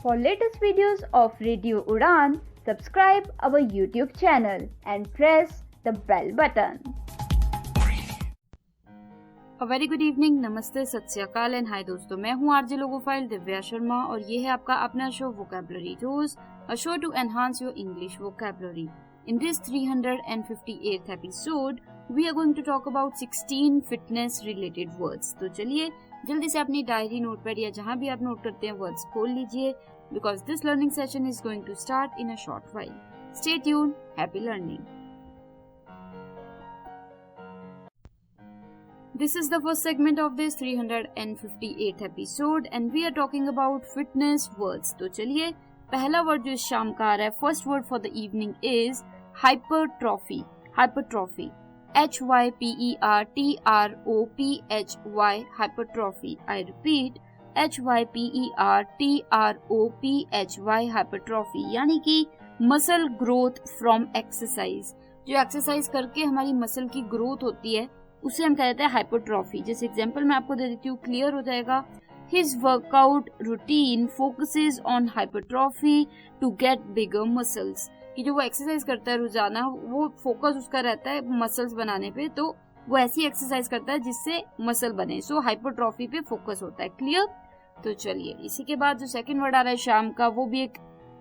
For latest videos of Radio Udan, subscribe our YouTube channel and press the bell button. A very good evening, नमस्ते, सत श्री अकाल and hi दोस्तों, मैं हूँ RJ logophile Divya Sharma और ये है आपका अपना show vocabulary tools, a show to enhance your English vocabulary. In this 358th episode, we are going to talk about 16 fitness related words. तो चलिए जल्दी से अपनी डायरी, नोटपैड या जहाँ भी आप नोट करते हैं वर्ड्स खोल लीजिए, because this learning session is going to start in a short while. Stay tuned, happy learning. This is the first segment of this 358th episode and we are talking about fitness words. तो चलिए पहला word जो इस शाम का आ रहा है, first word for the evening is hypertrophy. Hypertrophy, HYPERTROPHY, hypertrophy. I repeat, HYPERTROPHY, hypertrophy, यानी कि मसल ग्रोथ फ्रॉम एक्सरसाइज. जो एक्सरसाइज करके हमारी मसल की ग्रोथ होती है उसे हम कहते हैं हाइपरट्रॉफी. जैसे एग्जांपल मैं आपको दे देती हूँ, क्लियर हो जाएगा. His workout routine focuses on hypertrophy to get bigger muscles. कि जो वो एक्सरसाइज करता है रोजाना, वो फोकस उसका रहता है मसल्स बनाने पे, तो वो ऐसी एक्सरसाइज करता है जिससे मसल बने. सो हाइपरट्रॉफी पे फोकस होता है. क्लियर? तो चलिए इसी के बाद जो सेकंड वर्ड आ रहा है शाम का, वो भी एक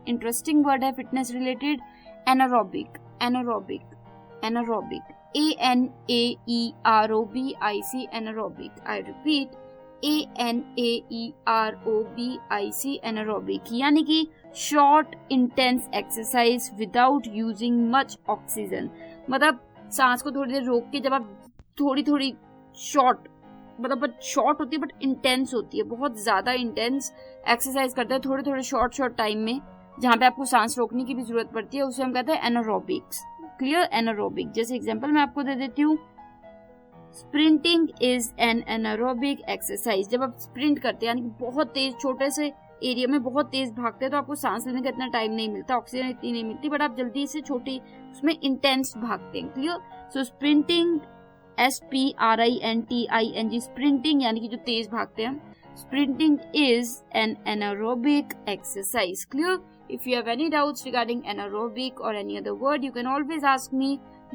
इंटरेस्टिंग वर्ड है fitness related. Anaerobic. Anaerobic. Anaerobic, ANAEROBIC, anaerobic. I repeat, ANAEROBIC, anaerobic, यानी कि short intense exercise without using much oxygen. मतलब सांस को थोड़ी देर रोक के जब आप थोड़ी शॉर्ट, मतलब शॉर्ट होती है बट इंटेंस होती है, बहुत ज्यादा इंटेंस एक्सरसाइज करते हैं थोड़े शॉर्ट टाइम में, जहाँ पे आपको सांस रोकने की भी जरूरत पड़ती है, उसे हम कहते हैं एनारोबिक्स. क्लियर? एनारोबिक. जैसे एग्जांपल मैं आपको दे देती हूँ, sprinting is an anaerobic exercise. जब आप स्प्रिंट करते हैं यानी कि बहुत तेज, छोटे से एरिया में बहुत तेज भागते हैं, तो आपको सांस लेने का इतना टाइम नहीं मिलता, ऑक्सीजन इतनी नहीं मिलती, बट आप जल्दी से छोटी उसमें इंटेंस भागते हैं. क्लियर? सो स्प्रिंटिंग, SPRINTING, स्प्रिंटिंग यानी कि जो तेज भागते हैं. Sprinting is an anaerobic exercise. Clear? If you have any doubts regarding anaerobic or any other word, you can always ask me.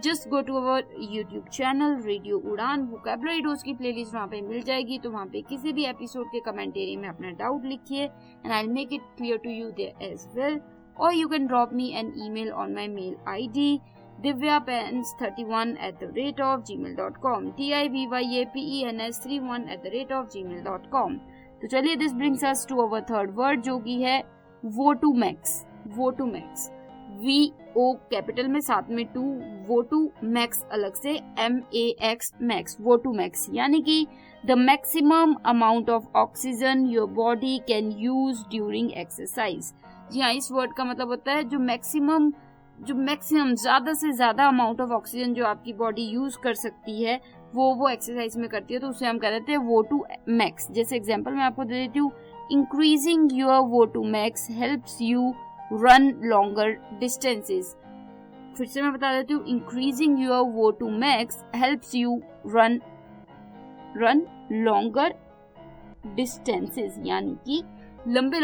Just go to our YouTube channel Radio Udan. Vocabulary Dose की playlist वहाँ पे मिल जाएगी, तो वहाँ पे किसी भी episode के कमेंट एरिया में अपना डाउट लिखिए and I'll make it clear to you there as well. Or you can drop me an email on my mail ID divyapens31@gmail.com, DIVYAPENS31@gmail.com. तो चलिए this brings us to our third word जो कि है वोटूमैक्स. वोटूमैक्स, VO capital में साथ में 2, वोटूमैक्स अलग से MAX, मैक्स. वोटूमैक्स यानी कि the maximum amount of oxygen your body can use during exercise. जी हाँ, इस वर्ड का मतलब होता है जो मैक्सिमम ज्यादा से ज्यादा अमाउंट ऑफ ऑक्सीजन जो आपकी बॉडी यूज कर सकती है वो एक्सरसाइज में करती है, तो उसे हम कह देते हैं वोटूमैक्स. जैसे एग्जांपल मैं आपको दे देती हूँ, increasing your VO2max helps you run longer distances. फिर से मैं बता देती हूँ, increasing your VO2max helps you run longer distances, यानी कि लंबे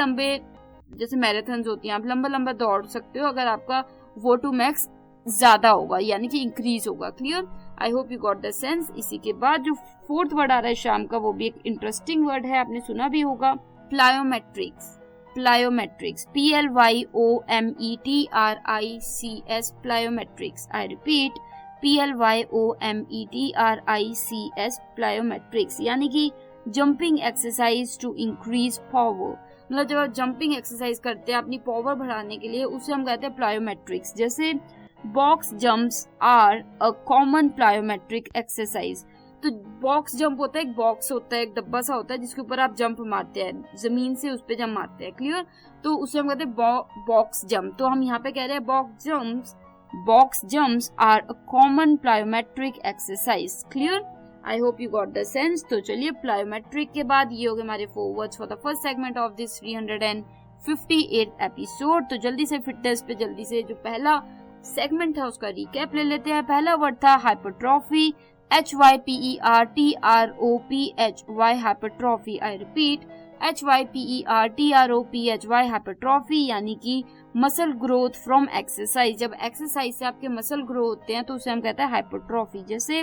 जैसे मैराथन होती हैं, आप लंबा दौड़ सकते हो अगर आपका VO2max ज्यादा होगा, यानी कि इंक्रीज होगा. Clear? I hope you got the sense. इसी के बाद जो फोर्थ वर्ड आ रहा है शाम का, वो भी एक इंटरेस्टिंग वर्ड है, आपने सुना भी होगा, plyometrics. Plyometrics, PLYOMETRICS, plyometrics. I repeat, PLYOMETRICS, plyometrics, यानी कि jumping exercise to increase power. मतलब जब आप जंपिंग एक्सरसाइज करते हैं अपनी पावर बढ़ाने के लिए, उसे हम कहते हैं प्लायोमेट्रिक्स. जैसे box jumps are a common plyometric exercise. तो बॉक्स जंप होता है, एक बॉक्स होता है, एक डब्बा सा होता है जिसके ऊपर आप जंप मारते हैं, जमीन से उस पे जंप मारते हैं. क्लियर? तो उसे हम कहते हैं बॉक्स जंप. तो हम यहाँ पे कह रहे हैं box jumps are a common plyometric exercise. Clear? I hope you got the sense. तो चलिए प्लायोमेट्रिक के बाद ये हो गए हमारे 4 words for the first segment of this 358 episode. तो जल्दी से फिटनेस पे जल्दी से जो पहला सेगमेंट था उसका रिकैप ले लेते हैं. पहला वर्ड था hypertrophy, HYPERTROPHY, hypertrophy. I repeat, HYPERTROPHY hypertrophy यानी कि मसल ग्रोथ फ्रॉम एक्सरसाइज। जब एक्सरसाइज से आपके मसल ग्रो होते हैं तो उसे हम कहते हैं हाइपरट्रॉफी। जैसे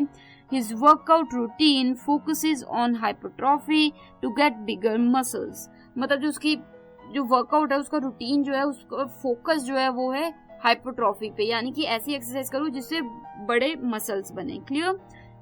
his workout routine focuses on hypertrophy to get bigger muscles, मतलब जो उसकी जो वर्कआउट है उसका रूटीन जो है उसका फोकस जो है वो है हाइपरट्रॉफी पे, यानी कि ऐसी एक्सरसाइज करो जिससे बड़े मसल्स बने। क्लियर?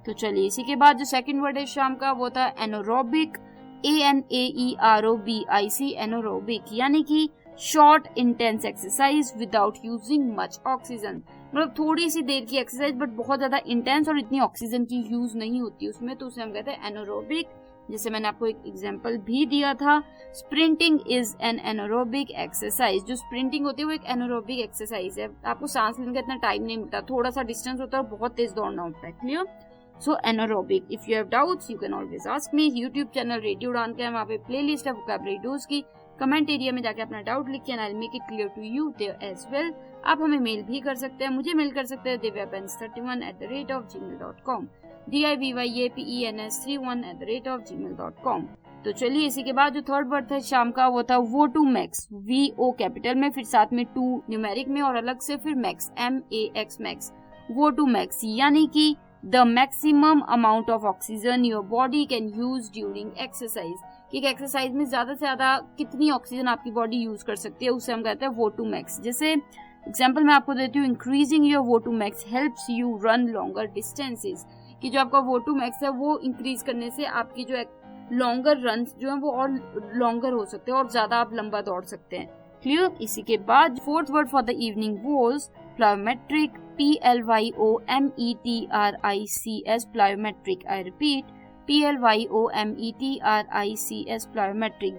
तो चलिए इसी के बाद जो सेकंड वर्ड है शाम का वो था एनोरोबिक, ANAEROBIC, एनोरोबिक यानी कि short intense exercise without using much oxygen, मतलब थोड़ी सी देर की एक्सरसाइज बट बहुत ज्यादा इंटेंस और इतनी ऑक्सीजन की यूज नहीं होती उसमें, तो उसे हम कहते हैं एनोरोबिक। जैसे मैंने आपको एक एग्जांपल भी दिया था, sprinting is an anaerobic exercise. जो स्प्रिंटिंग होती है वो एक एनोरोबिक एक्सरसाइज है, आपको सांस लेने का इतना टाइम नहीं मिलता, थोड़ा सा डिस्टेंस होता है और बहुत तेज दौड़ना होता है। Clear? So anaerobic. If you have doubts you can always ask me. YouTube channel Radio Udaan का है, वहाँ पे प्लेलिस्ट है वोकैबुलरी डोज की, कमेंट एरिया में जाके अपना डाउट लिख के I will make it clear to you there as well. आप हमें मेल भी कर सकते हैं, मुझे मेल कर सकते हैं divyapens31@gmail.com, divyapens31@gmail.com। तो चलिए इसी के बाद जो थर्ड वर्ड था शाम का वो था वो टू मैक्स, VO कैपिटल में, फिर साथ में 2 न्यूमेरिक में और अलग से फिर मैक्स, MAX मैक्स। वो टू मैक्स यानी कि the maximum amount of oxygen your body can use during exercise, कि एक एक्सरसाइज में ज्यादा से ज्यादा कितनी ऑक्सीजन आपकी बॉडी यूज कर सकती है उसे हम कहते हैं वो टू मैक्स। जैसे एग्जांपल मैं आपको देती हूँ, increasing your VO two max helps you run longer distances, कि जो आपका वो टू मैक्स है वो इंक्रीज करने से आपकी जो लॉन्गर रन जो है वो और लॉन्गर हो सकते हैं और ज्यादा आप लंबा दौड़ सकते हैं। क्लियर? इसी के बाद fourth word for the evening was plyometric, PLYOMETRICS, plyometric. I repeat, PLYOMETRICS, plyometric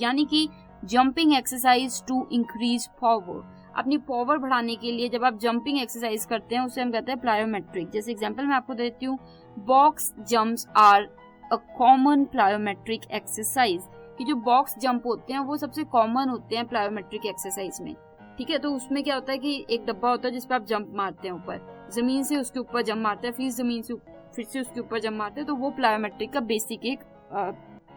यानी कि jumping exercise to increase power, अपनी पावर बढ़ाने के लिए जब आप जंपिंग एक्सरसाइज करते हैं उसे हम कहते हैं प्लायोमेट्रिक। जैसे एग्जांपल मैं आपको देती हूँ, box jumps are a common plyometric exercise, कि जो बॉक्स जंप होते हैं वो सबसे कॉमन होते हैं प्लायोमेट्रिक एक्सरसाइज में। ठीक है? तो उसमें क्या होता है कि एक डब्बा होता है जिसपे आप जंप मारते हैं, ऊपर जमीन से उसके ऊपर जंप मारते हैं, फिर जमीन से फिर से उसके ऊपर जंप मारते हैं, तो वो प्लायोमेट्रिक का बेसिक एक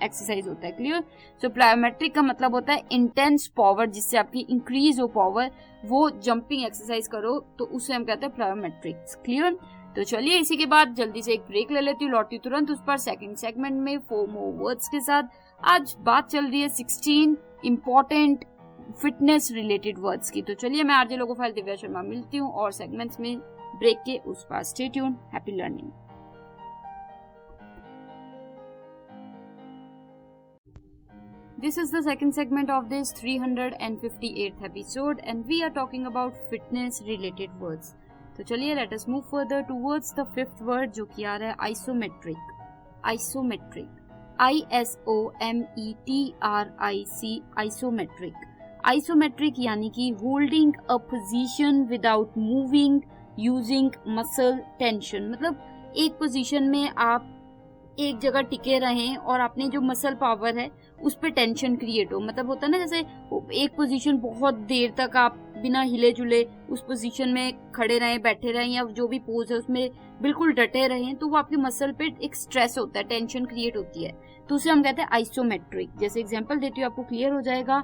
एक्सरसाइज होता है। क्लियर? सो प्लायोमेट्रिक का मतलब होता है इंटेंस पावर, जिससे आपकी इंक्रीज हो पावर, वो जंपिंग एक्सरसाइज करो तो उसे हम कहते हैं प्लायोमेट्रिक्स। क्लियर? तो चलिए इसी के बाद जल्दी से एक ब्रेक ले लेती हूँ, लौटती तुरंत उस पर सेकंड सेगमेंट में 4 मोर वर्ड्स के साथ। आज बात चल रही है 16 इम्पोर्टेंट फिटनेस रिलेटेड वर्ड्स की। तो चलिए मैं आरजे लोगो फाइल दिव्या शर्मा मिलती हूँ और सेगमेंट्स में ब्रेक के उस पार। Stay tuned, happy learning. This is the second segment of this 358th episode and we are talking about fitness related words. तो चलिए let us move further towards the fifth word जो कि आ रहा है isometric. Isometric, ISOMETRIC, isometric. Isometric यानी कि holding a position without moving using muscle tension, मतलब एक पोजीशन में आप एक जगह टिके रहें और अपनी जो मसल पावर है उस पे टेंशन क्रिएट हो, मतलब होता है ना जैसे एक पोजीशन बहुत देर तक आप बिना हिले जुले उस पोजीशन में खड़े रहें, बैठे रहें या जो भी पोज है उसमें बिल्कुल डटे रहें, तो वो आपकी मसल पे एक स्ट्रेस होता है, टेंशन क्रिएट होती है, तो उसे हम कहते हैं आइसोमेट्रिक। जैसे एग्जांपल देती हूँ आपको क्लियर हो जाएगा,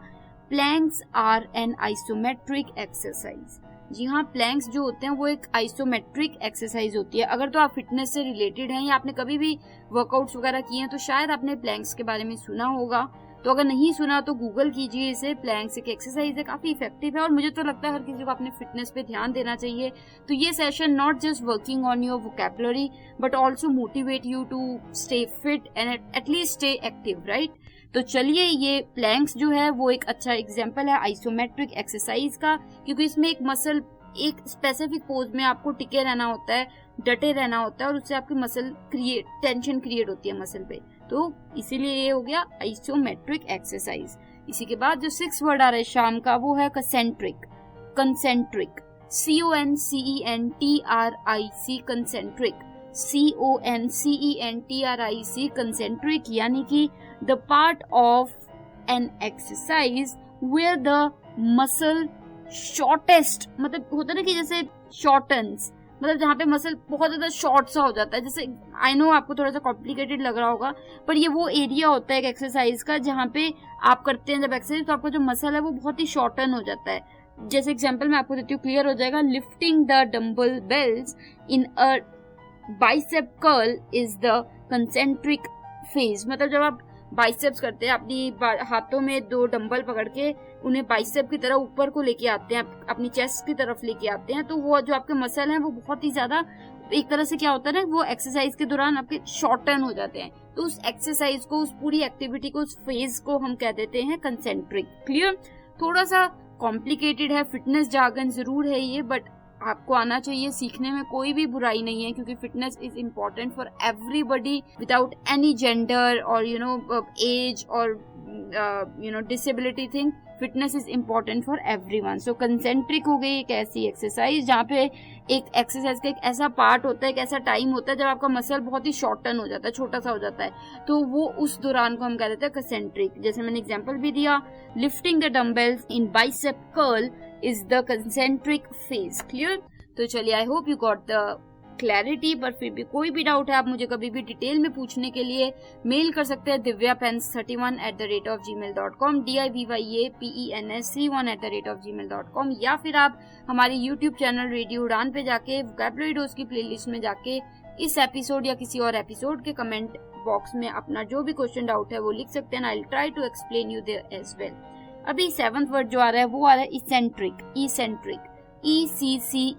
planks are an isometric exercise. जी हाँ, प्लैंक्स जो होते हैं वो एक आइसोमेट्रिक एक्सरसाइज होती है। अगर तो आप फिटनेस से रिलेटेड हैं या आपने कभी भी वर्कआउट्स वगैरह किए हैं तो शायद आपने प्लैंक्स के बारे में सुना होगा, तो अगर नहीं सुना तो गूगल कीजिए इसे। प्लैंक्स एक एक्सरसाइज है, काफी इफेक्टिव है और मुझे तो लगता है हर किसी को अपने फिटनेस पे ध्यान देना चाहिए। तो ये session not just working on your vocabulary but also motivate you to stay fit and at least stay active, right. तो चलिए ये प्लैंक्स जो है वो एक अच्छा एग्जाम्पल है आइसोमेट्रिक एक्सरसाइज का, क्योंकि इसमें एक मसल एक स्पेसिफिक पोज में आपको टिके रहना होता है, डटे रहना होता है और उससे आपकी मसल टेंशन क्रिएट होती है मसल पे, तो इसीलिए ये हो गया आइसोमेट्रिक एक्सरसाइज। इसी के बाद जो 6 वर्ड आ रहा है शाम का वो है concentric. Concentric, CONCENTRIC, concentric, CONCENTRIC, concentric यानी कि the part of an exercise where the muscle shortest, मतलब होता है ना कि जैसे शॉर्टन्स, मतलब जहाँ पे मसल बहुत ज्यादा शॉर्ट सा हो जाता है। जैसे आई नो आपको थोड़ा सा कॉम्प्लिकेटेड लग रहा होगा, पर ये वो एरिया होता है एक एक्सरसाइज का जहाँ पे आप करते हैं जब एक्सरसाइज, तो आपका जो मसल है वो बहुत ही शॉर्टन हो जाता है. जैसे एग्जांपल मैं आपको देती हूँ, क्लियर हो जाएगा. Lifting the dumbbells in a bicep curl is the concentric phase. मतलब जब आप बाइसेप्स करते हैं, अपनी हाथों में 2 डंबल पकड़ के उन्हें बाइसेप की तरह ऊपर को लेके आते हैं, अपनी चेस्ट की तरफ लेके आते हैं, तो वो जो आपके मसल हैं वो बहुत ही ज्यादा एक तरह से क्या होता है ना, वो एक्सरसाइज के दौरान आपके शॉर्टन हो जाते हैं. तो उस एक्सरसाइज को, उस पूरी एक्टिविटी को, उस फेज को हम कह देते हैं कंसेंट्रिक. क्लियर. थोड़ा सा कॉम्प्लिकेटेड है, फिटनेस जार्गन जरूर है ये, बट आपको आना चाहिए. सीखने में कोई भी बुराई नहीं है, क्योंकि fitness is important for everybody without any gender और एज और disability thing. Fitness is important for everyone. So concentric हो गई एक ऐसी एक्सरसाइज जहाँ पे एक एक्सरसाइज का एक ऐसा पार्ट होता है, एक ऐसा टाइम होता है जब आपका मसल बहुत ही शॉर्टन हो जाता है, छोटा सा हो जाता है, तो वो उस दौरान को हम कह देते हैं कंसेंट्रिक. जैसे मैंने एग्जांपल भी दिया, lifting the dumbbells in bicep curl is the concentric phase. Clear? तो चलिए, I hope you got the clarity. पर फिर भी कोई भी डाउट है, आप मुझे कभी भी डिटेल में पूछने के लिए मेल कर सकते हैं divyapens31@gmail.com, divyapens31@gmail.com, या फिर आप हमारे YouTube चैनल रेडियो उड़ान पे जाके वोकैबुलरी डोज की प्लेलिस्ट में जाके इस एपिसोड या किसी और एपिसोड के कमेंट बॉक्स में अपना जो भी क्वेश्चन डाउट है वो लिख सकते हैं. I will try to explain you there as well. अभी 7th वर्ड जो आ रहा है वो आ रहा है eccentric. Eccentric, ECCENTRIC,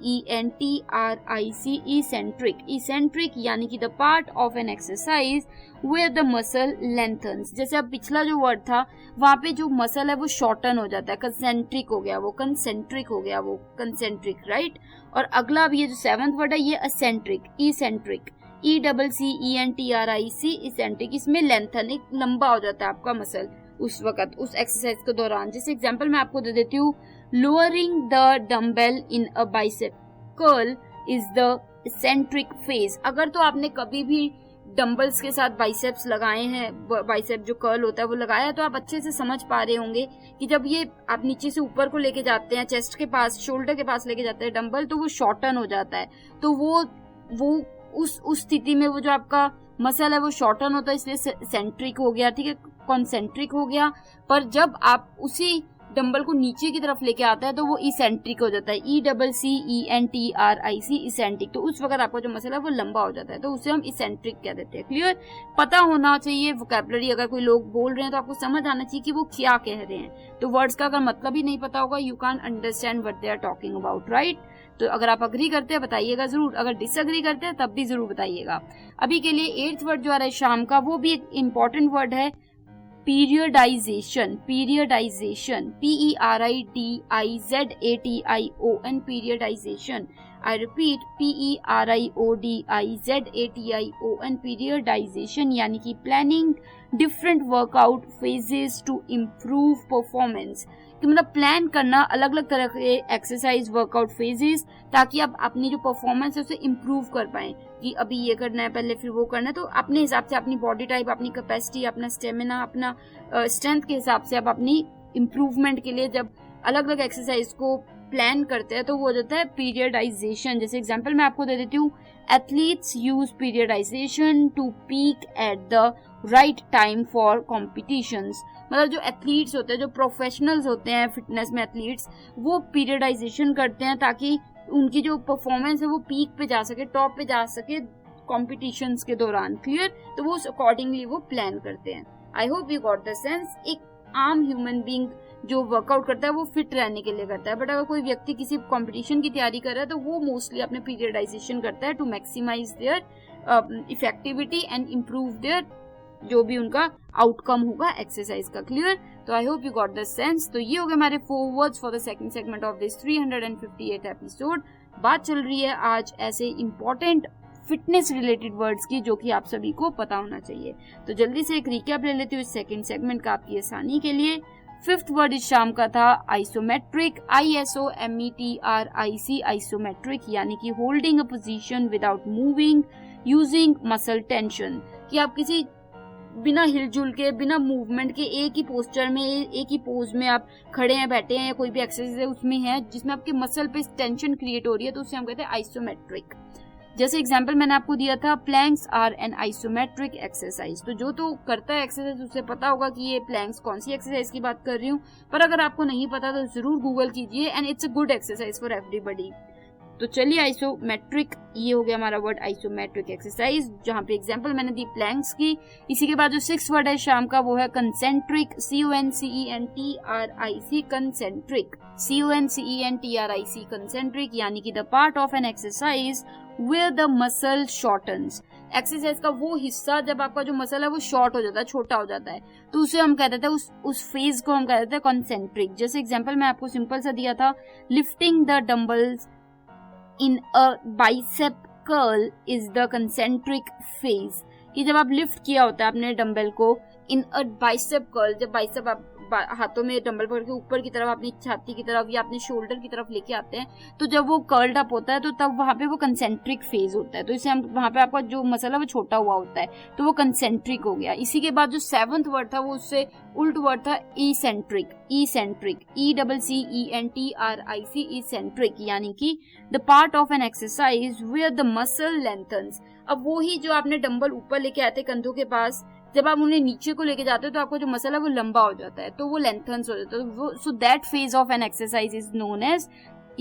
eccentric. Eccentric यानी कि the part of an exercise where the muscle lengthens. जैसे अब पिछला जो वर्ड था वहां पे जो मसल है वो शॉर्टन हो जाता है, कंसेंट्रिक हो गया वो, कंसेंट्रिक हो गया वो, कंसेंट्रिक, राइट. और अगला अब ये जो 7th वर्ड है ये असेंट्रिक, इसेंट्रिक, ECCENTRIC, इसेंट्रिक. इसमें लेंथन, एक लंबा हो जाता है आपका मसल उस वक्त, उस एक्सरसाइज के दौरान. जैसे एग्जांपल मैं आपको दे देती हूँ, lowering the dumbbell in a bicep curl is the eccentric phase. अगर तो आपने कभी भी डंबल्स के साथ बाइसेप्स लगाए हैं, बाइसेप जो कर्ल होता है वो लगाया है, तो आप अच्छे से समझ पा रहे होंगे कि जब ये आप नीचे से ऊपर को लेके जाते हैं, चेस्ट के पास, शोल्डर के पास लेके जाते हैं डंबल, तो वो शॉर्टन हो जाता है. तो वो उस स्थिति में वो जो आपका मसल है वो शॉर्टन होता है, इसलिए सेंट्रिक हो गया, ठीक है, कॉन्सेंट्रिक हो गया. पर जब आप उसी डंबल को नीचे की तरफ लेके आता है तो वो इसेंट्रिक हो जाता है, ECCENTRIC, इसेंट्रिक. तो उस वक्त आपका जो मसल है वो लंबा हो जाता है, तो उसे हम इसेंट्रिक कह देते हैं. क्लियर. पता होना चाहिए वोकैबुलरी, अगर कोई लोग बोल रहे हैं तो आपको समझ आना चाहिए कि वो क्या कह रहे हैं. तो वर्ड्स का अगर मतलब ही नहीं पता होगा, you can understand what they are talking about, right. तो अगर आप अग्री करते हैं बताइएगा जरूर, अगर डिसअग्री करते हैं तब भी जरूर बताइएगा. अभी के लिए 8th वर्ड जो आ रहा है शाम का, वो भी एक इम्पोर्टेंट वर्ड है, periodization. Periodization, PERIDIZATION, periodization. I repeat, PERIODIZATION, periodization यानी कि planning different workout phases to improve performance. कि मतलब प्लान करना अलग अलग तरह के एक्सरसाइज वर्कआउट फेजेस, ताकि आप अपनी जो परफॉर्मेंस है उसे इम्प्रूव कर पाएं, कि अभी ये करना है पहले फिर वो करना है. तो अपने हिसाब से, अपनी बॉडी टाइप, अपनी कैपेसिटी, अपना स्टेमिना, अपना स्ट्रेंथ के हिसाब से आप अपनी इम्प्रूवमेंट के लिए जब अलग अलग एक्सरसाइज को प्लान करते हैं तो वो हो जाता है पीरियडाइजेशन. जैसे एग्जांपल मैं आपको दे देती हूँ, athletes use periodization to peak at the right time for competitions. मतलब जो एथलीट्स होते हैं, जो प्रोफेशनल्स होते हैं फिटनेस में एथलीट्स, वो पीरियडाइजेशन करते हैं ताकि उनकी जो परफॉर्मेंस है वो पीक पे जा सके, टॉप पे जा सके कॉम्पिटिशंस के दौरान. क्लियर. तो वो अकॉर्डिंगली वो प्लान करते हैं. आई hope you got the sense. एक आम ह्यूमन बीइंग जो वर्कआउट करता है वो फिट रहने के लिए करता है, बट अगर कोई व्यक्ति किसी कंपटीशन की तैयारी कर रहा है तो वो मोस्टली अपने पीरियडाइजेशन करता है to maximize their effectiveness and improve their जो भी उनका आउटकम होगा एक्सरसाइज का. क्लियर. तो I hope you got the sense. तो ये हो गए हमारे 4 words for the second segment of this 358th episode. बात चल रही है आज ऐसे इंपॉर्टेंट फिटनेस रिलेटेड वर्ड्स की जो कि आप सभी को पता होना चाहिए. तो जल्दी से एक रिकैप ले लेती हूँ इस सेकंड सेगमेंट का आपकी आसानी के लिए. 5th वर्ड इस शाम का था आइसोमेट्रिक, ISOMETRIC, आइसोमेट्रिक यानी कि holding a position without moving using muscle tension. कि आप किसी बिना हिलजुल के, बिना मूवमेंट के एक ही पोस्चर में, एक ही पोज में आप खड़े हैं, बैठे हैं, या कोई भी एक्सरसाइज है उसमें है जिसमें आपके मसल पे टेंशन क्रिएट हो रही है, तो उसे हम कहते हैं आइसोमेट्रिक. जैसे एग्जांपल मैंने आपको दिया था, planks are an isometric exercise. तो जो तो करता है एक्सरसाइज उसे पता होगा कि ये प्लैंक्स कौन सी एक्सरसाइज की बात कर रही हूँ, पर अगर आपको नहीं पता तो जरूर गूगल कीजिए, and it's a good exercise for everybody. तो चलिए, आइसोमेट्रिक, ये हो गया हमारा वर्ड आइसोमेट्रिक एक्सरसाइज, जहां पे एग्जांपल मैंने दी प्लैंक्स की। इसी के बाद जो 6th वर्ड है शाम का, वो है concentric, CONCENTRIC, concentric, CONCENTRIC, concentric, यानी कि the part of an exercise where the muscle shortens. Exercise का वो हिस्सा जब आपका जो मसल है वो शॉर्ट हो जाता है, छोटा हो जाता है, तो उसे हम कहते थे, उस फेज को हम कहते थे कंसेंट्रिक। जैसे एग्जांपल मैं आपको सिंपल सा दिया था, lifting the dumbbells in a bicep curl is the concentric phase, कि जब आप लिफ्ट किया होता है अपने डंबल को in a bicep curl, जब बाइसेप आप हाथों में डंबल पकड़ के ऊपर की तरफ अपनी छाती की तरफ या अपने शोल्डर की तरफ लेके आते हैं, तो जब वो कर्ल्ड अप होता है तो तब वहां पे वो कंसेंट्रिक फेज होता है। तो इसे हम वहां पे आपका जो मसल है वो छोटा हुआ होता है, तो वो कंसेंट्रिक हो गया। इसी के बाद जो 7th वर्ड था वो उससे उल्ट वर्ड था इसेंट्रिक, ECENTRIC, इसेंट्रिक, यानी कि the part of an exercise where the muscle lengthens. अब वो ही जो आपने डंबल ऊपर लेके आते कंधों के पास, जब आप उन्हें नीचे को लेके जाते हो तो आपका जो मसल है वो लंबा हो जाता है, तो वो लेंथन्स हो जाता है। So that phase of an exercise is known as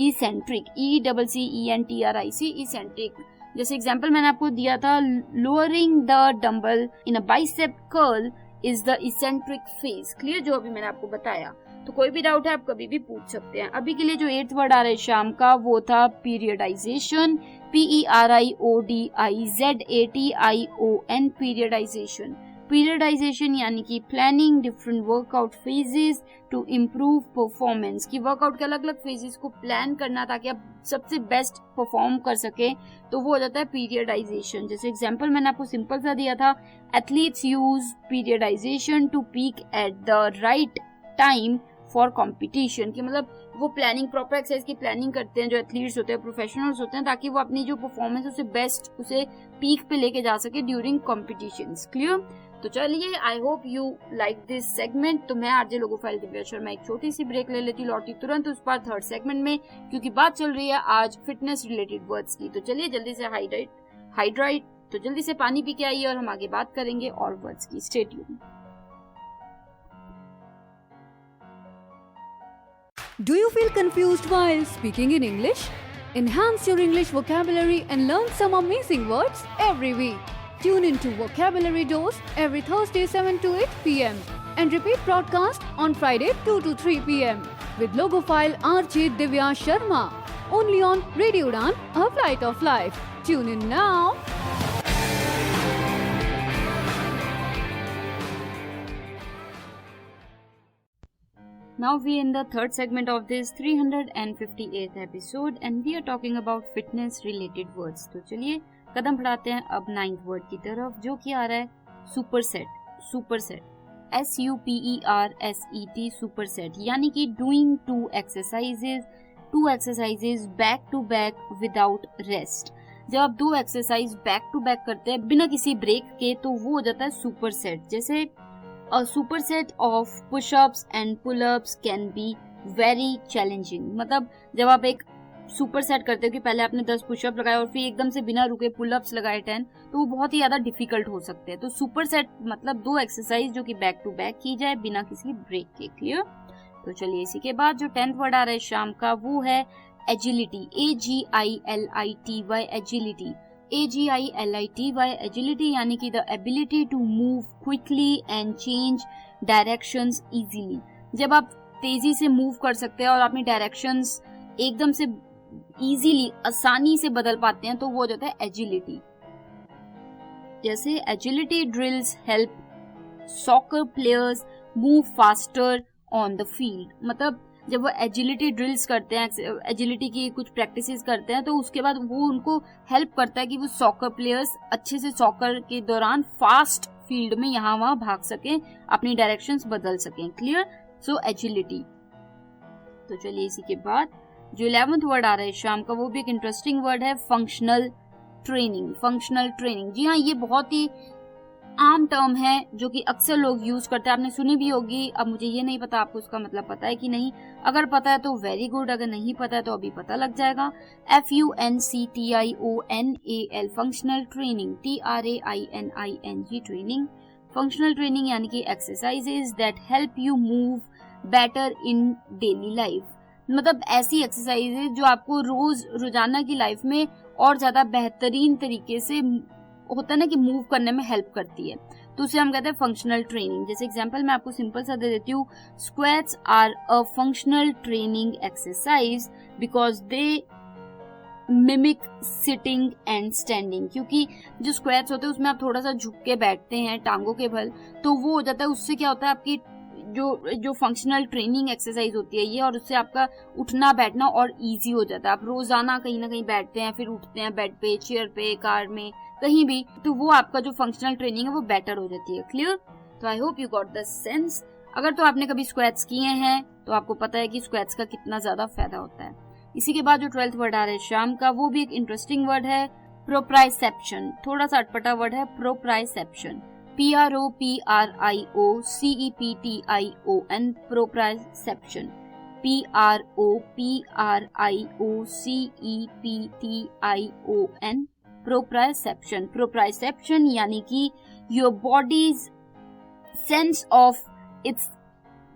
eccentric, ECENTRIC, eccentric. जैसे एग्जांपल मैंने आपको दिया था, lowering the dumbbell in a bicep curl is the eccentric phase. Clear, जो अभी मैंने आपको बताया। तो कोई भी डाउट है आप कभी भी पूछ सकते हैं। अभी के लिए जो 8th वर्ड आ रहा है शाम का, वो था पीरियडाइजेशन, PERIODIZATION, पीरियडाइजेशन। पीरियडाइजेशन यानी कि planning different workout phases to improve performance, की वर्कआउट के अलग अलग फेजेस को प्लान करना ताकि आप सबसे बेस्ट परफॉर्म कर सके, तो वो हो जाता है पीरियडाइजेशन। जैसे एग्जांपल मैंने आपको सिंपल सा दिया था, athletes use periodization to peak at the right time for competition, कि मतलब वो प्लानिंग, प्रॉपर एक्सरसाइज की प्लानिंग करते हैं जो एथलीट्स होते हैं, प्रोफेशनल्स होते हैं, ताकि वो अपनी जो परफॉर्मेंस उसे बेस्ट, उसे पीक पे लेके जा सके ड्यूरिंग कॉम्पिटिशन्स। क्लियर, तो चलिए, I hope you like this segment. तो मैं आरजे लोगोफाइल दिव्या शर्मा एक छोटी सी ब्रेक ले लेती, लौटती तुरंत उस पर 3rd सेगमेंट में, क्योंकि बात चल रही है आज फिटनेस रिलेटेड वर्ड्स की। तो चलिए जल्दी से हाइड्रेट, तो जल्दी से पानी पी के आइए और हम आगे बात करेंगे और वर्ड्स की। Stay tuned. Do you feel confused while speaking in English? Enhance your English vocabulary and learn some amazing words every week. Tune into Vocabulary Dose every Thursday 7 to 8 p.m. and repeat broadcast on Friday 2 to 3 p.m. with Logophile RJ Divya Sharma. Only on Radio Udan, A Flight of Life. Tune in now. Now we are in the 3rd segment of this 358th episode and we are talking about fitness related words. तो चलिए कदम बढ़ाते हैं अब 9th word की तरफ, जो कि आ रहा है सुपरसेट। सुपरसेट, SUPERSET, सुपरसेट, यानी कि doing 2 exercises back to back without rest. जब आप 2 एक्सरसाइज बैक टू बैक करते हैं बिना किसी ब्रेक के, तो वो हो जाता है सुपरसेट। जैसे A superset of push-ups and pull-ups can be very challenging, मतलब जब आप एक सुपर सेट करते हो कि पहले आपने 10 पुशअप लगाए और फिर एकदम से बिना रुके पुलअप्स लगाए 10, तो वो बहुत ही ज्यादा डिफिकल्ट हो सकते हैं। तो सुपर सेट मतलब 2 एक्सरसाइज जो कि बैक टू बैक की जाए बिना किसी ब्रेक के। क्लियर, तो चलिए इसी के बाद जो 10th वर्ड आ रहा है शाम का, वो है agility, AGILITY, agility, AGILITY, agility, यानी कि the ability to move quickly and change directions easily. जब आप तेजी से मूव कर सकते हैं और अपनी डायरेक्शंस एकदम से इजीली, आसानी से बदल पाते हैं, तो वो हो जाता है एजिलिटी। जैसे agility drills help soccer players move faster on the field, मतलब जब वो एजिलिटी ड्रिल्स करते हैं, एजिलिटी की कुछ प्रैक्टिसेस करते हैं, तो उसके बाद वो उनको हेल्प करता है कि वो सॉकर प्लेयर्स अच्छे से सॉकर के दौरान फास्ट फील्ड में यहाँ वहां भाग सकें, अपनी डायरेक्शंस बदल सकें। क्लियर, सो एजिलिटी। तो चलिए इसी के बाद जो 11th वर्ड आ रहा है शाम का, वो भी एक इंटरेस्टिंग वर्ड है, फंक्शनल ट्रेनिंग। फंक्शनल ट्रेनिंग, जी हाँ, ये बहुत ही आम टर्म है जो कि अक्सर लोग यूज करते हैं, आपने सुनी भी होगी। अब मुझे ये नहीं पता आपको उसका मतलब पता है कि नहीं, अगर पता है तो वेरी गुड, अगर नहीं पता है तो अभी पता लग जाएगा। FUNCTIONAL functional training, TRAINING training. Functional training यानी कि exercises that help you move better in daily life, मतलब ऐसी एक्सरसाइजेज जो आपको रोजाना की लाइफ में और ज्यादा बेहतरीन तरीके से होता है ना कि मूव करने में हेल्प करती है, तो उसे हम कहते हैं फंक्शनल ट्रेनिंग। जैसे एग्जांपल मैं आपको सिंपल सा दे देती हूँ, squats are a functional training exercise because they mimic sitting and standing, क्योंकि जो स्क्वैट्स होते हैं उसमें आप थोड़ा सा झुक के बैठते हैं टांगों के बल, तो वो हो जाता है, उससे क्या होता है आपकी जो फंक्शनल ट्रेनिंग एक्सरसाइज होती है ये, और उससे आपका उठना बैठना और इजी हो जाता है। आप रोजाना कहीं ना कहीं बैठते हैं, फिर उठते हैं बेड पे, चेयर पे, कार में, कहीं भी, तो वो आपका जो फंक्शनल ट्रेनिंग है वो बेटर हो जाती है। क्लियर? तो I hope you got the sense. अगर तो आपने कभी स्क्वैट्स किए हैं तो आपको पता है कि स्क्वैट्स का कितना ज्यादा फायदा होता है। इसी के बाद जो 12th वर्ड आ रहा है शाम का, वो भी एक इंटरेस्टिंग वर्ड है, प्रोप्राइसेप्शन। थोड़ा सा अटपटा वर्ड है, प्रोप्राइसेप्शन, PROPRIOCEPTION, प्रोप्राइसेप्शन, PROPRIOCEPTION, प्रोप्राइसेप्शन। प्रोप्राइसेप्शन यानी कि your bodies sense of its,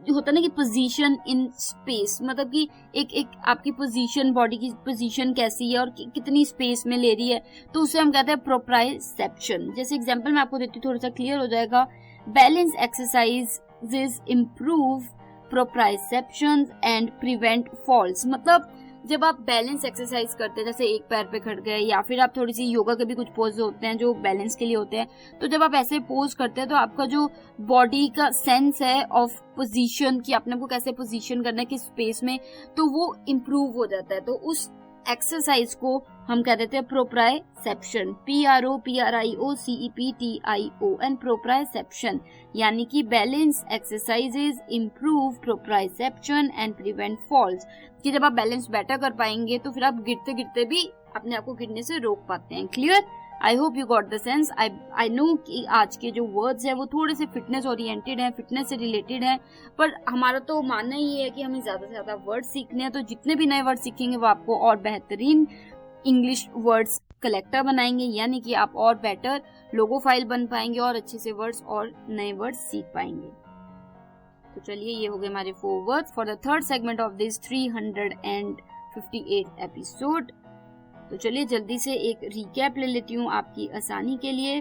होता है ना कि पोजीशन इन स्पेस, मतलब कि एक आपकी पोजीशन, बॉडी की पोजीशन कैसी है और कितनी स्पेस में ले रही है, तो उसे हम कहते हैं प्रोप्राइसेप्शन। जैसे एग्जांपल मैं आपको देती हूँ, थोड़ा सा क्लियर हो जाएगा। Balance exercises improve proprioception and prevent falls, मतलब जब आप बैलेंस एक्सरसाइज करते हैं, जैसे एक पैर पे खड़ गए, या फिर आप थोड़ी सी योगा के भी कुछ पोज होते हैं जो बैलेंस के लिए होते हैं, तो जब आप ऐसे पोज करते हैं तो आपका जो बॉडी का सेंस है ऑफ पोजीशन, कि अपने को कैसे पोजीशन करना है किस स्पेस में, तो वो इम्प्रूव हो जाता है। तो उस एक्सरसाइज को हम कह देते हैं प्रोप्राइसेप्शन, PROPRIOCEPTION, प्रोप्राइसेप्शन, यानी कि balance exercises improve proprioception and prevent falls, कि जब आप बैलेंस बेटर कर पाएंगे तो फिर आप गिरते गिरते भी अपने आप को गिरने से रोक पाते हैं। Clear? I hope you got the sense. I know कि आज के जो वर्ड्स है वो थोड़े से फिटनेस ओरिएंटेड हैं, फिटनेस से रिलेटेड हैं, पर हमारा तो मानना ही है कि हमें ज्यादा से ज्यादा वर्ड सीखने हैं, तो जितने भी नए वर्ड सीखेंगे वो आपको और बेहतरीन इंग्लिश वर्ड्स कलेक्टर बनाएंगे, यानी कि आप और बेटर लोगो फाइल बन पाएंगे और अच्छे से वर्ड्स और नए वर्ड्स सीख पाएंगे। तो चलिए, ये हो गए हमारे 4 words for the third segment of this 358 episode. तो चलिए जल्दी से एक रिकैप ले लेती हूँ आपकी आसानी के लिए।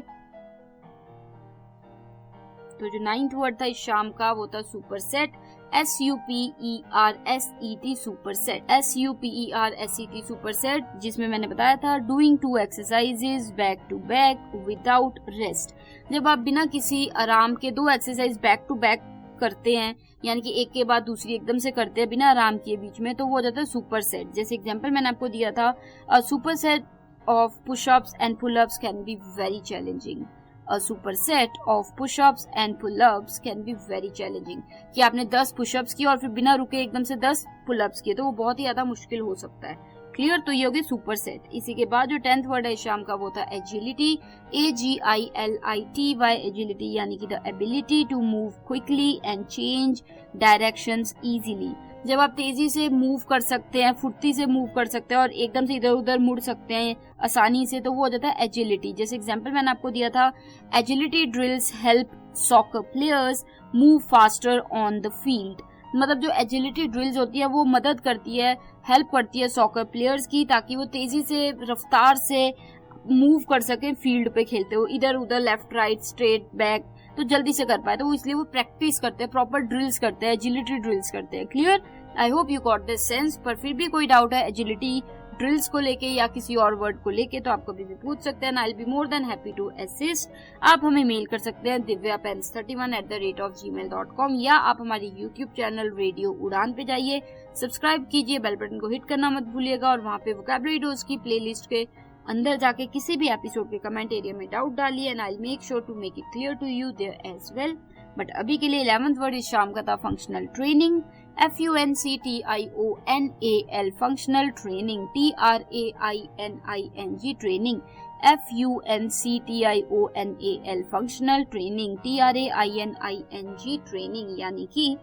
तो जो 9th वर्ड था इस शाम का वो था superset, SUPERSET, superset, SUPERSET, superset, जिसमें मैंने बताया था doing 2 exercises back to back without rest. जब आप बिना किसी आराम के 2 एक्सरसाइज बैक टू बैक करते हैं, यानी कि एक के बाद दूसरी एकदम से करते हैं बिना आराम किए बीच में, तो वो हो जाता है सुपरसेट। जैसे एग्जांपल मैंने आपको दिया था, superset of pushups and pullups can be very challenging. A superset of push-ups and pull-ups can be very challenging, कि आपने 10 पुशअप्स किए और फिर बिना रुके एकदम से 10 पुलअप्स किए, तो वो बहुत ही ज्यादा मुश्किल हो सकता है। क्लियर? तो ये होगी सुपरसेट। इसी के बाद जो 10th वर्ड है शाम का वो था एजिलिटी, AGILITY, एजिलिटी यानी कि the ability to move quickly and change directions easily. जब आप तेजी से मूव कर सकते हैं, फुर्ती से मूव कर सकते हैं और एकदम से इधर उधर मुड़ सकते हैं आसानी से, तो वो हो जाता है एजिलिटी। जैसे एग्जांपल मैंने आपको दिया था, agility drills help soccer players move faster on the field, मतलब जो एजिलिटी ड्रिल्स होती है वो मदद करती है, हेल्प करती है सॉकर प्लेयर्स की, ताकि वो तेजी से, रफ्तार से मूव कर सके फील्ड पे खेलते हो, इधर उधर, लेफ्ट राइट, स्ट्रेट बैक, तो जल्दी से कर पाए। तो इसलिए वो प्रैक्टिस करते हैं, प्रॉपर ड्रिल्स करते हैं, एजिलिटी ड्रिल्स करते हैं। Clear? I hope you got this sense. पर फिर भी कोई डाउट है एजिलिटी ड्रिल्स को लेके या किसी और वर्ड को लेके, तो आप कभी भी पूछ सकते हैं। I will be more than happy to assist. आप हमें मेल कर सकते हैं divyapens31@gmail.com, या आप हमारी यूट्यूब चैनल रेडियो उड़ान पे जाइए, सब्सक्राइब कीजिए, बेल बटन को हिट करना मत भूलिएगा, और वहाँ पे वोकैबुलरी डोज की प्लेलिस्ट के अंदर जाके किसी भी एपिसोड के कमेंट एरिया में डाउट डालिए, and I will make sure to make it clear to you there as well. But अभी के लिए 11th वर्ड इस शाम का था functional training, FUNCTIONAL, functional training, TRAINING training, FUNCTIONAL functional training, TRAINING training, यानी कि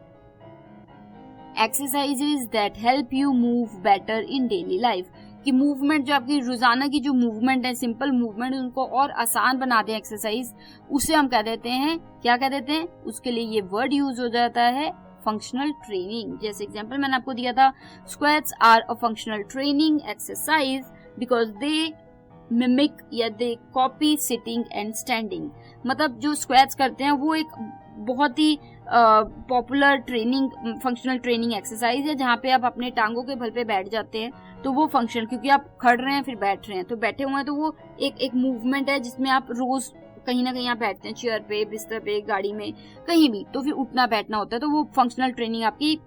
exercises that help you move better in daily life, कि मूवमेंट जो आपकी रोजाना की जो मूवमेंट है, सिंपल मूवमेंट, उनको और आसान बना दें एक्सरसाइज, उसे हम कह देते हैं, क्या कह देते हैं, उसके लिए ये वर्ड यूज हो जाता है फंक्शनल ट्रेनिंग। जैसे एग्जांपल मैंने आपको दिया था, squats are a functional training exercise because they mimic या they copy sitting and standing. मतलब जो स्क्वाट्स करते हैं वो एक बहुत ही popular training, functional training exercise है, जहाँ पे आप अपने टांगों के बल पे बैठ जाते हैं, तो वो फंक्शन, क्योंकि आप खड़ रहे हैं फिर बैठ रहे हैं, तो बैठे हुए हैं, तो वो एक मूवमेंट है जिसमें आप रोज कहीं ना कहीं आप बैठते हैं, चेयर पे, बिस्तर पे, गाड़ी में, कहीं भी, तो फिर उठना बैठना होता है, तो वो फंक्शनल ट्रेनिंग आपकी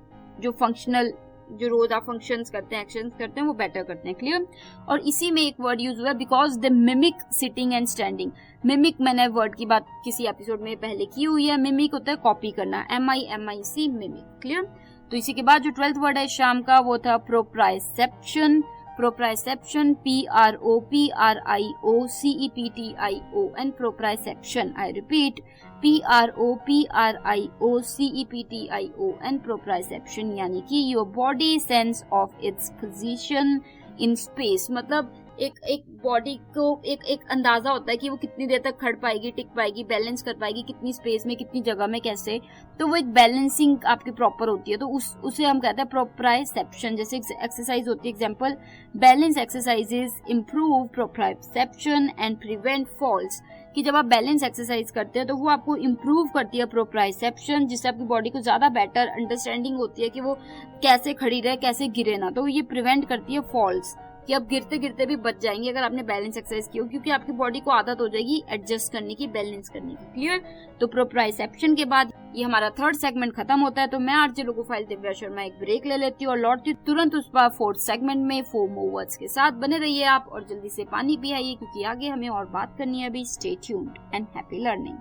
जो फंक्शनल, जो रोज आप फंक्शंस करते हैं, एक्शंस करते हैं, वो बेटर करते हैं। क्लियर? और इसी में एक वर्ड यूज हुआ है, because they mimic sitting and standing. Mimic, मैंने वर्ड की बात किसी एपिसोड में पहले की हुई है। मिमिक होता है कॉपी करना, MIMIC, मिमिक। क्लियर? तो इसी के बाद जो 12th वर्ड है शाम का, वो था प्रोप्राइसेप्शन। प्रोप्राइसेप्शन, PROPRIOCEPTION, प्रोप्राइसेप्शन। I repeat, PROPRIOCEPTION, proprioception, यानी कि your body sense of its position in space. मतलब एक बॉडी को एक अंदाजा होता है कि वो कितनी देर तक खड़ पाएगी, टिक पाएगी, बैलेंस कर पाएगी, कितनी स्पेस में, कितनी जगह में, कैसे, तो वो एक बैलेंसिंग आपकी प्रॉपर होती है, तो उसे हम कहते हैं प्रोप्राइसेप्शन। जैसे एक्सरसाइज होती है, example, balance exercises improve proprioception and prevent falls, कि जब आप बैलेंस एक्सरसाइज करते हैं तो वो आपको इम्प्रूव करती है प्रोप्राइसेप्शन, जिससे आपकी बॉडी को ज्यादा बेटर अंडरस्टैंडिंग होती है कि वो कैसे खड़ी रहे, कैसे गिरे ना, तो ये प्रिवेंट करती है फॉल्स, कि आप गिरते गिरते भी बच जाएंगे अगर आपने बैलेंस एक्सरसाइज की हो, क्योंकि आपकी बॉडी को आदत हो जाएगी एडजस्ट करने की, बैलेंस करने की। क्लियर? तो प्रोप्राइसेप्शन के बाद ये हमारा 3rd सेगमेंट खत्म होता है, तो मैं आरजे लोगोफाइल दिव्या शर्मा एक ब्रेक ले लेती हूँ और लौटती हूँ तुरंत उस पर 4th सेगमेंट में 4 more words के साथ। बने रहिए आप और जल्दी से पानी भी आइए, क्योंकि आगे हमें और बात करनी है अभी। Stay tuned and happy learning.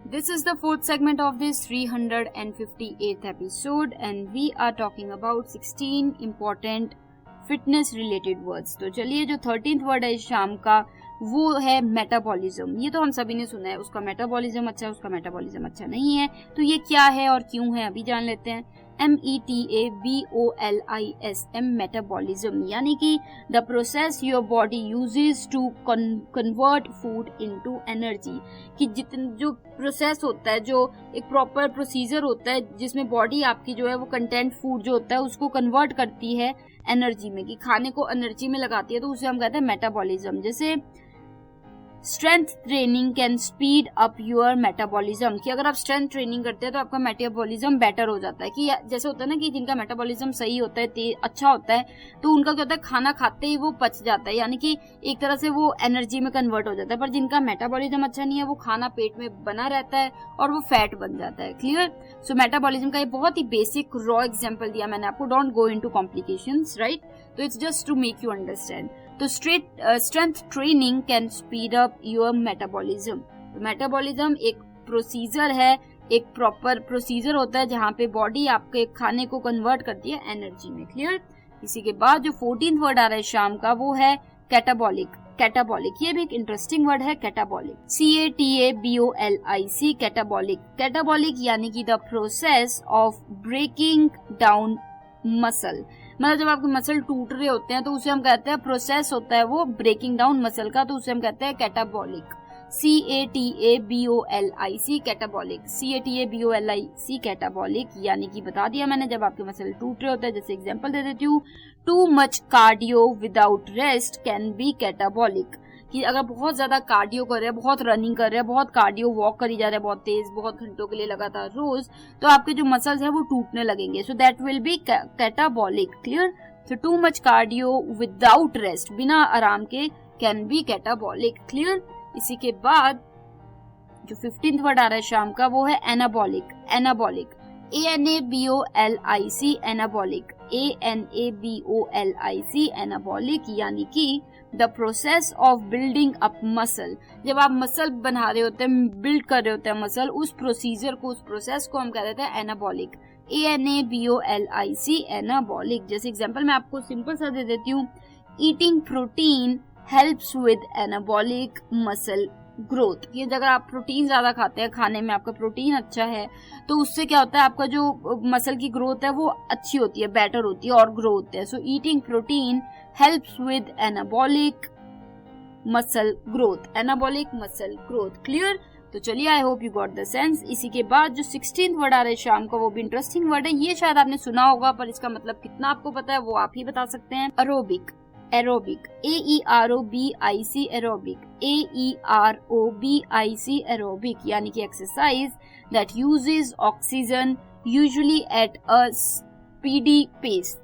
This is the 4th segment of this 358th episode and we are talking about 16 important fitness related words. तो चलिए, जो 13th word है शाम का, वो है मेटाबॉलिज्म। ये तो हम सभी ने सुना है, उसका मेटाबॉलिज्म अच्छा है, उसका मेटाबॉलिज्म अच्छा नहीं है, तो ये क्या है और क्यों है अभी जान लेते हैं। METABOLISM, मेटाबॉलिज्म, यानी कि the process your body uses to convert food into energy, कि जो प्रोसेस होता है, जो एक प्रॉपर प्रोसीजर होता है जिसमें बॉडी आपकी जो है वो कंटेंट फूड जो होता है उसको कन्वर्ट करती है एनर्जी में, कि खाने को एनर्जी में लगाती है, तो उसे हम कहते हैं मेटाबॉलिज्म। जैसे strength training can speed up your metabolism, कि अगर आप स्ट्रेंथ ट्रेनिंग करते हैं तो आपका मेटाबॉलिज्म बेटर हो जाता है, कि जैसे होता है ना कि जिनका मेटाबॉलिज्म सही होता है, अच्छा होता है, तो उनका क्या होता है, खाना खाते ही वो पच जाता है, यानी कि एक तरह से वो एनर्जी में कन्वर्ट हो जाता है। पर जिनका मेटाबॉलिज्म अच्छा नहीं है, वो खाना पेट में बना रहता है और वो फैट बन जाता है। क्लियर? सो मेटाबॉलिज्म का ये बहुत ही बेसिक रॉ एग्जाम्पल दिया मैंने आपको, don't go into complications, right? तो it's just to make you understand. तो strength training can speed up your metabolism. तो मेटाबॉलिज्म एक प्रोसीजर है, एक प्रॉपर प्रोसीजर होता है जहाँ पे बॉडी आपके खाने को कन्वर्ट करती है एनर्जी में। क्लियर? इसी के बाद जो 14th वर्ड आ रहा है शाम का, वो है कैटाबॉलिक। कैटाबॉलिक, ये भी एक इंटरेस्टिंग वर्ड है, कैटाबॉलिक, CATABOLIC, कैटाबॉलिक। कैटाबॉलिक यानी कि the process of breaking down muscle, मतलब जब आपके मसल टूट रहे होते हैं तो उसे हम कहते हैं, प्रोसेस होता है वो ब्रेकिंग डाउन मसल का, तो उसे हम कहते हैं catabolic. CATABOLIC, catabolic, CATABOLIC, catabolic, यानी कि बता दिया मैंने, जब आपके मसल टूट रहे होते हैं। जैसे एग्जांपल दे देती हूँ, too much cardio without rest can be catabolic, कि अगर बहुत ज्यादा कार्डियो कर रहे हैं, बहुत रनिंग कर रहे हैं, बहुत कार्डियो वॉक करी जा रहे हैं बहुत तेज, बहुत घंटों के लिए लगातार रोज, तो आपके जो मसल्स है वो टूटने लगेंगे। So that will be catabolic. Clear? So too much cardio without rest, बिना आराम के, कैन बी कैटाबॉलिक। क्लियर? इसी के बाद जो 15th वर्ड आ रहा है शाम का, वो है anabolic. Anabolic, ANABOLIC, anabolic, ANABOLIC, anabolic, यानी कि the process of building up muscle. जब आप मसल बना रहे होते हैं, बिल्ड कर रहे होते हैं मसल, उस प्रोसीजर को, उस प्रोसेस को हम कह देते हैं एनाबॉलिक। ANABOLIC anabolic. जैसे एग्जांपल मैं आपको सिंपल सा दे देती हूँ, eating protein helps with anabolic muscle growth. ये अगर आप प्रोटीन ज्यादा खाते हैं, खाने में आपका प्रोटीन अच्छा है, तो उससे क्या होता है, आपका जो मसल की ग्रोथ है वो अच्छी होती है, बेटर होती है और ग्रो होते हैं। So eating protein helps with anabolic muscle growth, anabolic muscle growth. Clear? तो चलिए, I hope you got the sense. इसी के बाद जो 16th वर्ड आ रहा है शाम का, वो भी इंटरेस्टिंग वर्ड है। ये शायद आपने सुना होगा, पर इसका मतलब कितना आपको पता है वो आप ही बता सकते हैं। Aerobic, aerobic, AEROBIC aerobic, AEROBIC aerobic, यानी कि exercise that uses oxygen usually at a speedy pace.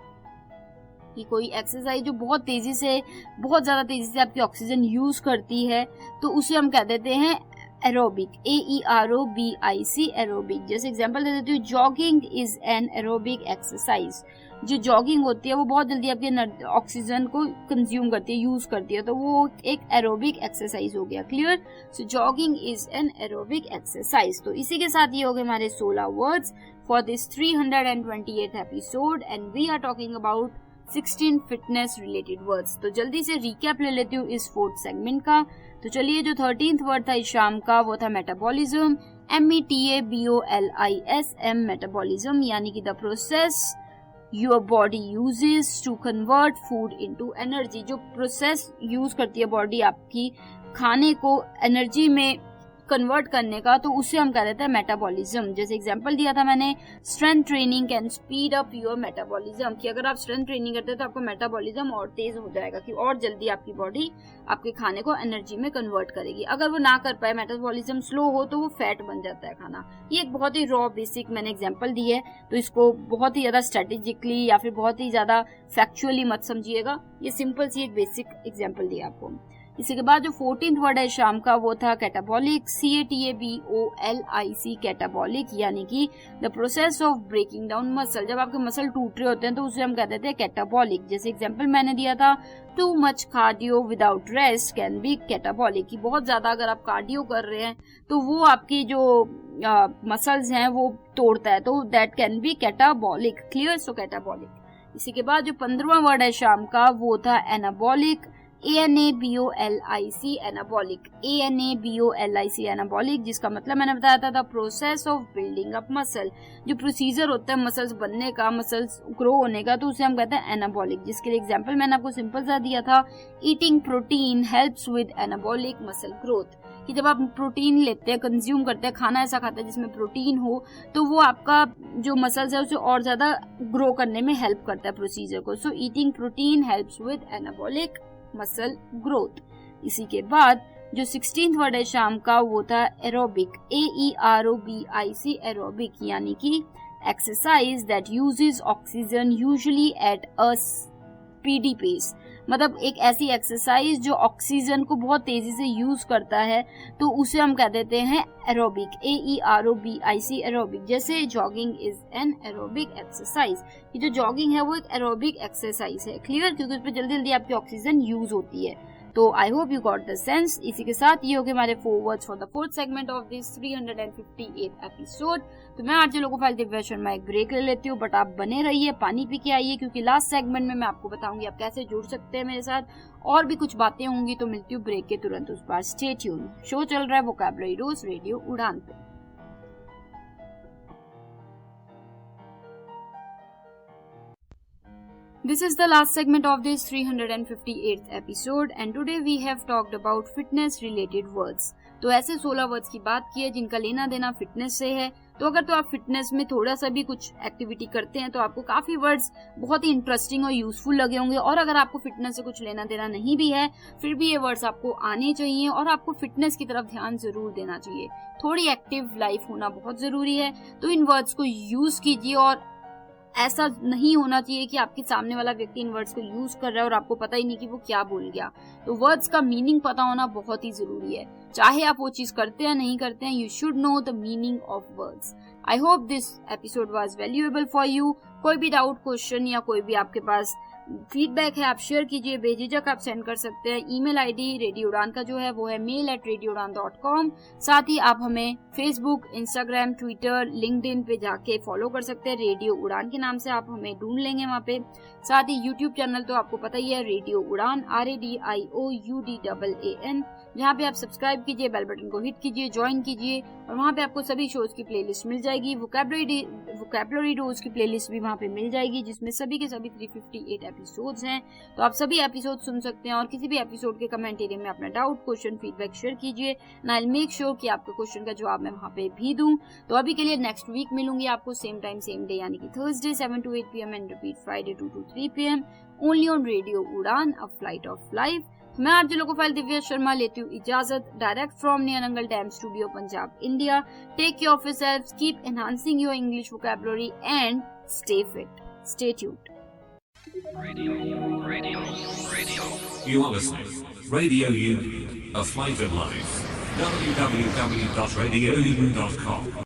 कि कोई एक्सरसाइज जो बहुत ज्यादा तेजी से आपकी ऑक्सीजन यूज करती है, तो उसे हम कह देते हैं एरोबिक, AEROBIC एरोबिक। जैसे एग्जांपल दे देती हूँ, jogging is an aerobic exercise. जो जॉगिंग होती है वो बहुत जल्दी आपके ऑक्सीजन को कंज्यूम करती है, यूज करती है, तो वो एक एरोबिक एक्सरसाइज हो गया। Clear? So jogging is an aerobic exercise. तो इसी के साथ ये हो गए हमारे 16 words for this 328th episode, and we are talking about 16 fitness related words. तो जल्दी से रिकैप ले लेती हूँ इस 4th सेगमेंट का। तो चलिए, जो 13th वर्ड था इस शाम का वो था मेटाबॉलिज्म, METABOLISM, मेटाबॉलिज्म, यानी कि the process your body uses to convert food into energy. जो प्रोसेस यूज करती है बॉडी आपकी खाने को एनर्जी में कन्वर्ट करने का, तो उसे हम कह देते हैं मेटाबॉलिज्म। जैसे एग्जांपल दिया था मैंने, strength training can speed up your metabolism, कि अगर आप स्ट्रेंथ ट्रेनिंग करते हैं तो आपका मेटाबॉलिज्म और तेज हो जाएगा, कि और जल्दी आपकी बॉडी आपके खाने को एनर्जी में कन्वर्ट करेगी। अगर वो ना कर पाए, मेटाबॉलिज्म स्लो हो, तो वो फैट बन जाता है खाना। ये एक बहुत ही रॉ बेसिक मैंने एग्जाम्पल दी है, तो इसको बहुत ही ज्यादा स्ट्रेटेजिकली या फिर बहुत ही ज्यादा फैक्चुअली मत समझिएगा। ये सिंपल सी एक बेसिक एग्जाम्पल दिया आपको। इसी के बाद जो 14th वर्ड है शाम का वो था कैटाबॉलिक, CATABOLIC, कैटाबॉलिक, यानी कि the process of breaking down muscle. जब आपके मसल टूट रहे होते हैं तो उसे हम कह देते हैं कैटाबॉलिक। जैसे एग्जांपल मैंने दिया था, too much cardio without rest can be catabolic, कि बहुत ज्यादा अगर आप कार्डियो कर रहे हैं तो वो आपकी जो मसल्स हैं वो तोड़ता है, तो that can be catabolic. Clear? So catabolic. इसी के बाद जो 15वां वर्ड है शाम का वो था anabolic, ANABOLIC anabolic, ANABOLIC anabolic, जिसका मतलब मैंने बताया था the process of building up muscle. जो प्रोसीजर होता है मसल्स बनने का, मसल्स ग्रो होने का, तो उसे हम कहते हैं एनाबॉलिक। जिसके लिए एग्जांपल मैंने आपको सिंपल सा दिया था, eating protein helps with anabolic muscle growth. कि जब आप प्रोटीन लेते हैं, कंज्यूम करते हैं, खाना ऐसा खाते हैं जिसमें प्रोटीन हो, तो वो आपका जो मसल्स है उसे और ज्यादा ग्रो करने में हेल्प करता है प्रोसीजर को। So eating protein helps with anabolic muscle growth. इसी के बाद जो 16th वर्ड है शाम का वो था एरोबिक, AEROBIC एरोबिक, यानी कि exercise that uses oxygen usually at a speedy pace. मतलब एक ऐसी एक्सरसाइज जो ऑक्सीजन को बहुत तेजी से यूज करता है, तो उसे हम कह देते हैं एरोबिक, AEROBIC एरोबिक। जैसे jogging is an aerobic exercise, ये जो जॉगिंग है वो एक एरोबिक एक्सरसाइज है। क्लियर? क्योंकि उस पर जल्दी जल्दी आपकी ऑक्सीजन यूज होती है। तो I hope you got the sense. इसी के साथ ये हो गए हमारे 4 words for the 4th segment of this 358th episode. तो मैं आज लोगों फाइल दिव्या शर्मा एक ब्रेक ले लेती हूँ, बट आप बने रहिए, पानी पी के आइए, क्योंकि लास्ट सेगमेंट में मैं आपको बताऊंगी आप कैसे जुड़ सकते हैं मेरे साथ, और भी कुछ बातें होंगी। तो मिलती हूँ ब्रेक के तुरंत उस बार। Stay tune. शो चल रहा है वोकैबुलरी डोज रेडियो उड़ान पे। This is the last segment of this 358th episode, and today we have talked about fitness related words. तो ऐसे 16 वर्ड्स की बात की है जिनका लेना देना फिटनेस से है। तो अगर तो आप फिटनेस में थोड़ा सा भी कुछ एक्टिविटी करते हैं तो आपको काफी वर्ड्स बहुत ही इंटरेस्टिंग और यूजफुल लगे होंगे, और अगर आपको फिटनेस से कुछ लेना देना नहीं भी है फिर भी ये वर्ड्स आपको आने चाहिए और आपको फिटनेस की तरफ ध्यान जरूर देना चाहिए। थोड़ी एक्टिव लाइफ होना बहुत जरूरी है, तो इन वर्ड्स को यूज कीजिए। और ऐसा नहीं होना चाहिए कि आपके सामने वाला व्यक्ति इन वर्ड्स को यूज कर रहा है और आपको पता ही नहीं कि वो क्या बोल गया। तो वर्ड्स का मीनिंग पता होना बहुत ही जरूरी है, चाहे आप वो चीज करते हैं नहीं करते हैं। You should know the meaning of words. I hope this episode was valuable for you. कोई भी डाउट, क्वेश्चन या कोई भी आपके पास फीडबैक है आप शेयर कीजिए, बेझिझक आप सेंड कर सकते हैं। ईमेल आईडी रेडियो उड़ान का जो है वो है mail@radioudan.com। साथ ही आप हमें फेसबुक, इंस्टाग्राम, ट्विटर, लिंक्डइन पे जाके फॉलो कर सकते हैं। रेडियो उड़ान के नाम से आप हमें ढूंढ लेंगे वहाँ पे। साथ ही यूट्यूब चैनल तो आपको पता ही है, रेडियो उड़ान, RADIOUDAAN, जहाँ पे आप सब्सक्राइब कीजिए, बेल बटन को हिट कीजिए, ज्वाइन कीजिए और वहाँ पे आपको सभी शोज की प्लेलिस्ट मिल जाएगी। वोकैबुलरी डोज की प्लेलिस्ट भी वहाँ पे मिल जाएगी, जिसमें सभी के सभी 358 एपिसोड्स हैं। तो आप सभी एपिसोड सुन सकते हैं और किसी भी एपिसोड के कमेंट एरिया में अपना डाउट, क्वेश्चन, फीडबैक शेयर कीजिए and I will make sure कि आपके क्वेश्चन का जवाब मैं वहाँ पे भी दूं। तो अभी के लिए नेक्स्ट वीक मिलूंगी आपको सेम टाइम सेम डे, यानी कि Thursday 7 to 8 PM and repeat Friday 2 to 3 PM only on radio Udaan, a flight of life. मैं आरजे लोकोफाइल दिव्या शर्मा लेती हूँ इजाजत, डायरेक्ट फ्रॉम नियरंगल dam studio, Punjab, India. Take care of yourselves, keep enhancing your English vocabulary and stay fit. Stay tuned. You are listening Radio U, a flight of life. www.radioU.com